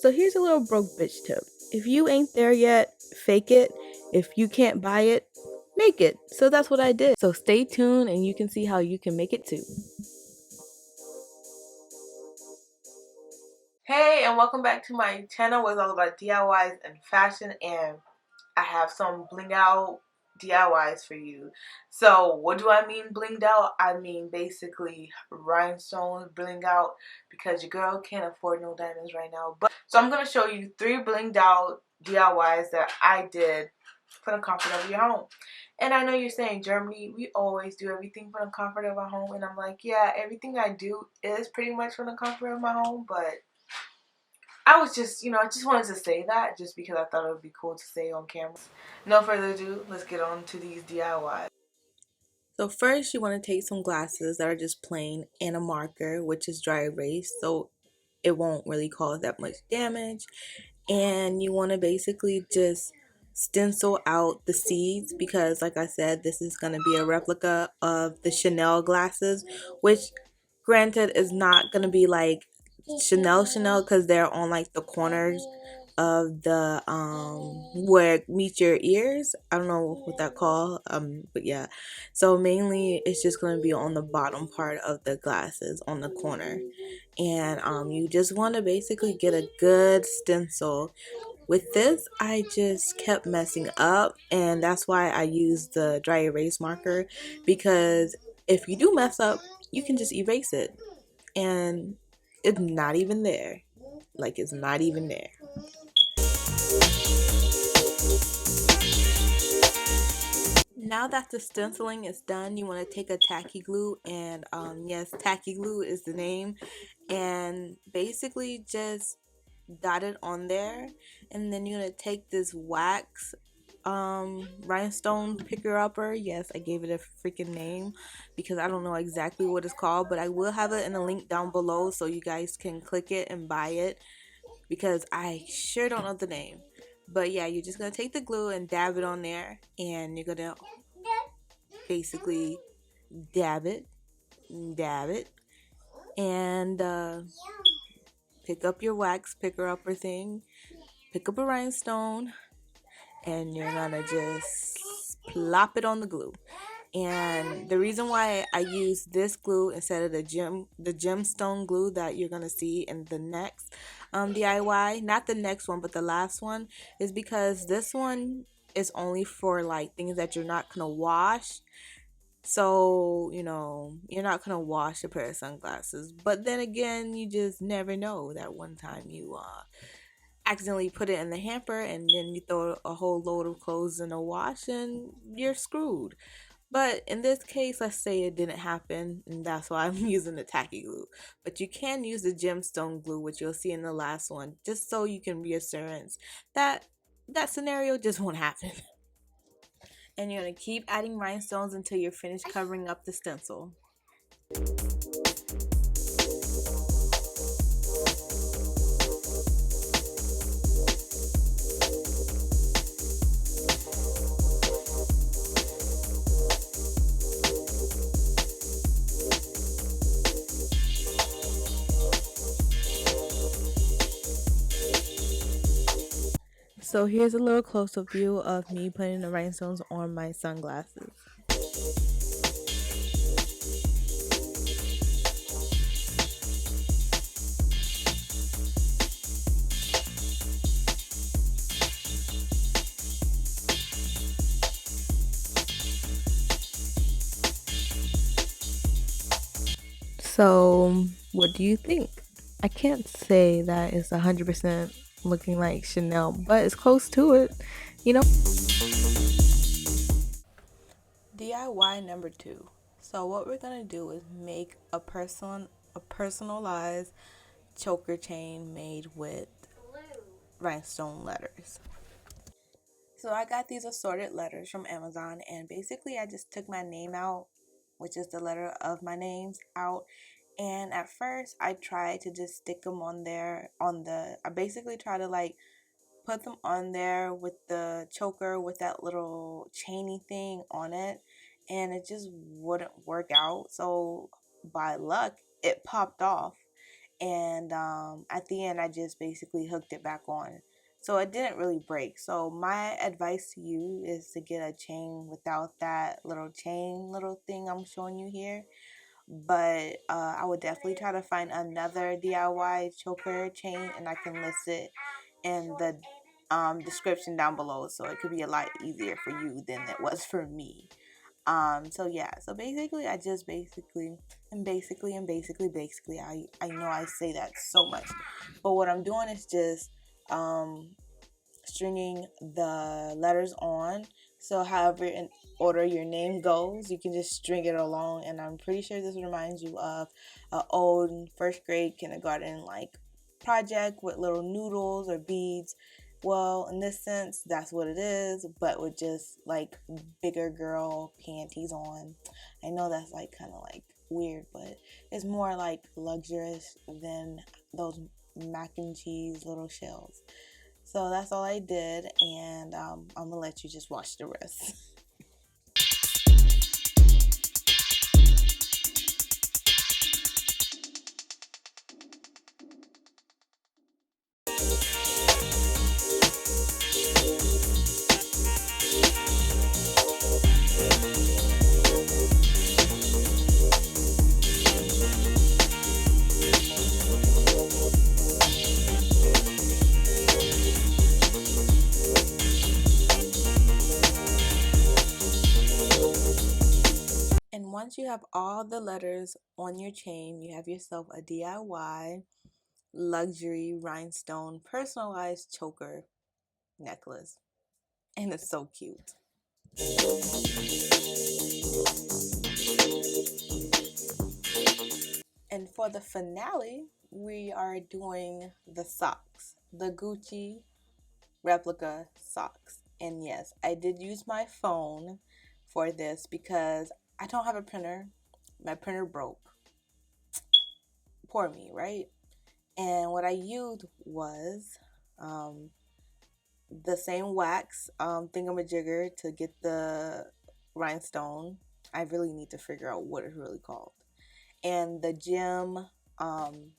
So here's a little broke bitch tip. If you ain't there yet, fake it. If you can't buy it, make it. So that's what I did. So stay tuned and you can see how you can make it too. Hey, and welcome back to my channel where it's all about DIYs and fashion, and I have some bling out DIYs for you. So what do I mean blinged out? I mean basically rhinestones bling out, because your girl can't afford no diamonds right now. But so I'm going to show you 3 blinged out DIYs that I did for the comfort of your home. And I know you're saying, Germany, we always do everything for the comfort of our home. And I'm like, yeah, everything I do is pretty much for the comfort of my home, but I was just, I just wanted to say that just because I thought it would be cool to say on camera. No further ado, let's get on to these DIYs. So first you want to take some glasses that are just plain and a marker, which is dry erase, so it won't really cause that much damage. And you want to basically just stencil out the seeds, because like I said, this is going to be a replica of the Chanel glasses, which granted is not going to be like Chanel because they're on like the corners of the where it meets your ears. I don't know what that called, but yeah, so mainly it's just going to be on the bottom part of the glasses on the corner. And you just want to basically get a good stencil. With this, I just kept messing up, and that's why I used the dry erase marker, because if you do mess up, you can just erase it and it's not even there. Like, it's not even there. Now that the stenciling is done, you want to take a tacky glue, and yes, tacky glue is the name, and basically just dot it on there. And then you're going to take this wax rhinestone picker upper. Yes, I gave it a freaking name because I don't know exactly what it's called, but I will have it in a link down below so you guys can click it and buy it, because I sure don't know the name. But yeah, you're just gonna take the glue and dab it on there, and you're gonna basically dab it, and pick up your wax picker upper thing, pick up a rhinestone, and you're gonna just plop it on the glue. And the reason why I use this glue instead of the gemstone glue that you're gonna see in the next DIY, not the next one but the last one, is because this one is only for like things that you're not gonna wash. So you're not gonna wash a pair of sunglasses, but then again, you just never know. That one time you accidentally put it in the hamper and then you throw a whole load of clothes in a wash and you're screwed. But in this case, let's say it didn't happen, and that's why I'm using the tacky glue. But you can use the gemstone glue, which you'll see in the last one, just so you can reassurance that that scenario just won't happen. And you're going to keep adding rhinestones until you're finished covering up the stencil. So here's a little close-up view of me putting the rhinestones on my sunglasses. So what do you think? I can't say that it's 100% looking like Chanel, but it's close to it, DIY number 2. So what we're gonna do is make a personalized choker chain made with rhinestone letters. So I got these assorted letters from Amazon, and basically I just took my name out, which is the letter of my names, out. And at first I tried to just stick them on there I basically try to like put them on there with the choker with that little chainy thing on it, and it just wouldn't work out. So by luck, it popped off, and at the end I just basically hooked it back on, so it didn't really break. So my advice to you is to get a chain without that little chain little thing I'm showing you here. But I would definitely try to find another DIY choker chain, and I can list it in the description down below, so it could be a lot easier for you than it was for me. So yeah, so basically I just basically I know I say that so much, but what I'm doing is just stringing the letters on. So however in order your name goes, you can just string it along. And I'm pretty sure this reminds you of an old first grade kindergarten like project with little noodles or beads. Well, in this sense, that's what it is, but with just like bigger girl panties on. I know that's like kind of like weird, but it's more like luxurious than those mac and cheese little shells. So that's all I did, and I'm gonna let you just watch the rest. And once you have all the letters on your chain, you have yourself a DIY luxury rhinestone personalized choker necklace. And it's so cute. And for the finale, we are doing the socks, the Gucci replica socks. And yes, I did use my phone for this because I don't have a printer. My printer broke. Poor me, right? And what I used was um, the same wax thingamajigger to get the rhinestone. I really need to figure out what it's really called. And um,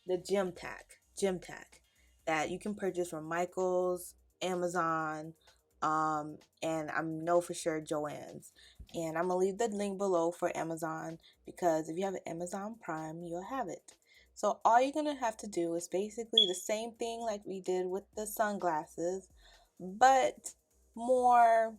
the gem tack that you can purchase from Michael's, Amazon, and I know for sure Joann's. And I'm gonna leave the link below for Amazon, because if you have an Amazon Prime, you'll have it. So all you're gonna have to do is basically the same thing like we did with the sunglasses, but more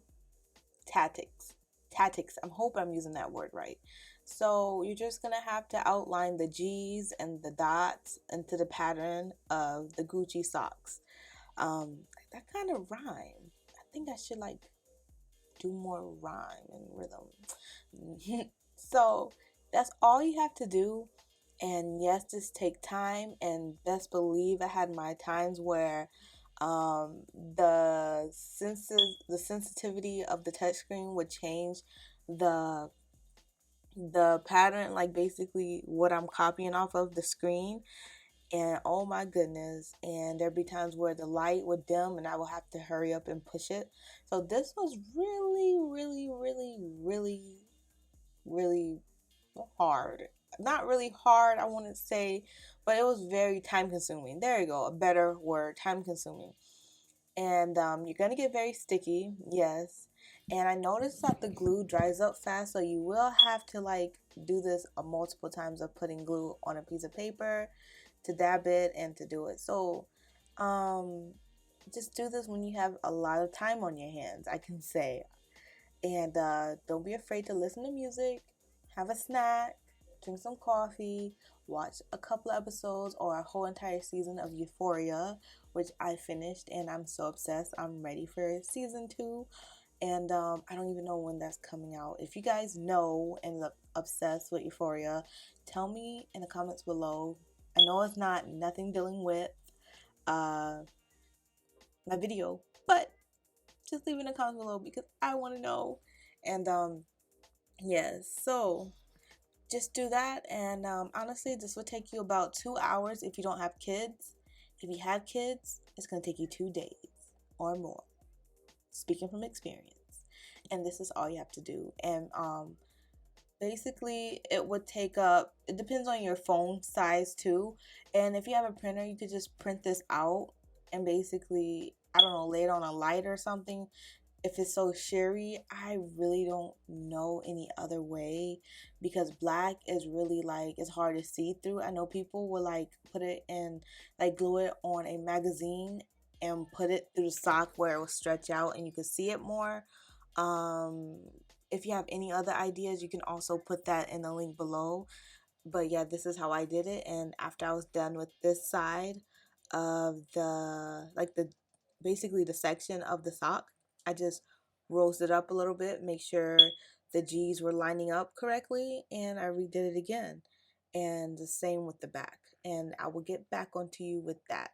tactics. Tactics. I'm hoping I'm using that word right. So you're just gonna have to outline the G's and the dots into the pattern of the Gucci socks. That kind of rhyme. I think I should like do more rhyme and rhythm. So that's all you have to do. And yes, just take time, and best believe I had my times where the sensitivity of the touchscreen would change the pattern, like basically what I'm copying off of the screen. And oh my goodness, and there'd be times where the light would dim and I would have to hurry up and push it. So this was really hard. Not really hard, I wouldn't say, but it was very time consuming. There you go, a better word, time consuming. And you're gonna get very sticky, yes. And I noticed that the glue dries up fast, so you will have to like do this multiple times of putting glue on a piece of paper to dab it and to do it. So just do this when you have a lot of time on your hands, I can say. And don't be afraid to listen to music, have a snack, drink some coffee, watch a couple episodes or a whole entire season of Euphoria, which I finished and I'm so obsessed. I'm ready for season 2. And I don't even know when that's coming out. If you guys know and look obsessed with Euphoria, tell me in the comments below. I know it's not nothing dealing with uh, my video, but just leave it in the comments below because I want to know. And yes, so just do that. And honestly, this will take you about 2 hours if you don't have kids. If you have kids, it's going to take you 2 days or more, speaking from experience. And this is all you have to do. And basically it would take up, it depends on your phone size too, and if you have a printer you could just print this out and basically, I don't know, lay it on a light or something. If it's so sheery, I really don't know any other way, because black is really like, it's hard to see through. I know people will like put it in, like glue it on a magazine and put it through the sock where it will stretch out and you can see it more. um if you have any other ideas, you can also put that in the link below. But yeah, this is how I did it. And after I was done with this side of the, like the, basically the section of the sock, I just rose it up a little bit, make sure the G's were lining up correctly, and I redid it again. And the same with the back. And I will get back onto you with that.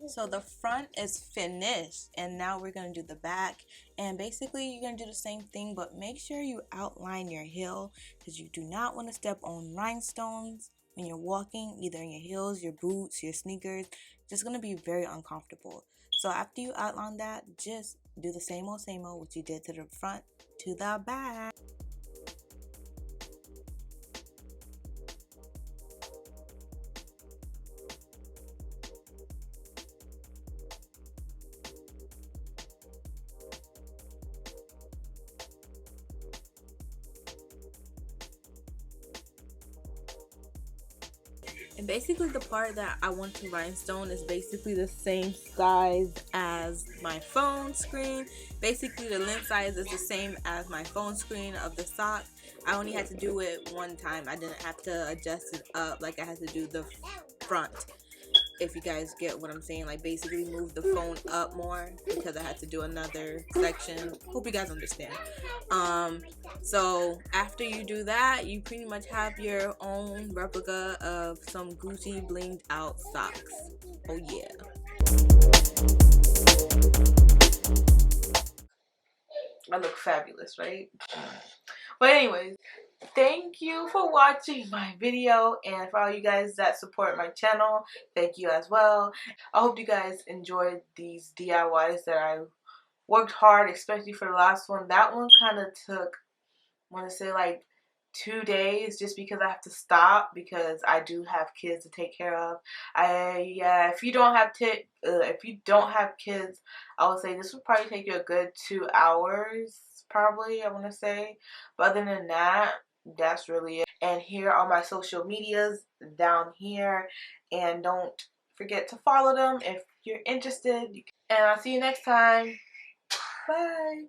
So the front is finished, and now we're going to do the back. And basically you're going to do the same thing, but make sure you outline your heel, because you do not want to step on rhinestones when you're walking, either in your heels, your boots, your sneakers. It's just going to be very uncomfortable. So after you outline that, just do the same old what you did to the front to the back. And basically the part that I want to rhinestone is basically the same size as my phone screen. Basically the length size is the same as my phone screen of the sock. I only had to do it one time. I didn't have to adjust it up like I had to do the front. If you guys get what I'm saying, like basically move the phone up more because I had to do another section. Hope you guys understand. So after you do that, you pretty much have your own replica of some Gucci blinged out socks. Oh yeah. I look fabulous, right? But anyways, thank you for watching my video, and for all you guys that support my channel, thank you as well. I hope you guys enjoyed these DIYs that I worked hard, especially for the last one. That one kind of took, I want to say, like 2 days, just because I have to stop because I do have kids to take care of. Yeah, if you don't have kids, I would say this would probably take you a good 2 hours, probably, I want to say. But other than that, that's really it. And here are my social medias down here, and don't forget to follow them if you're interested. And I'll see you next time. Bye.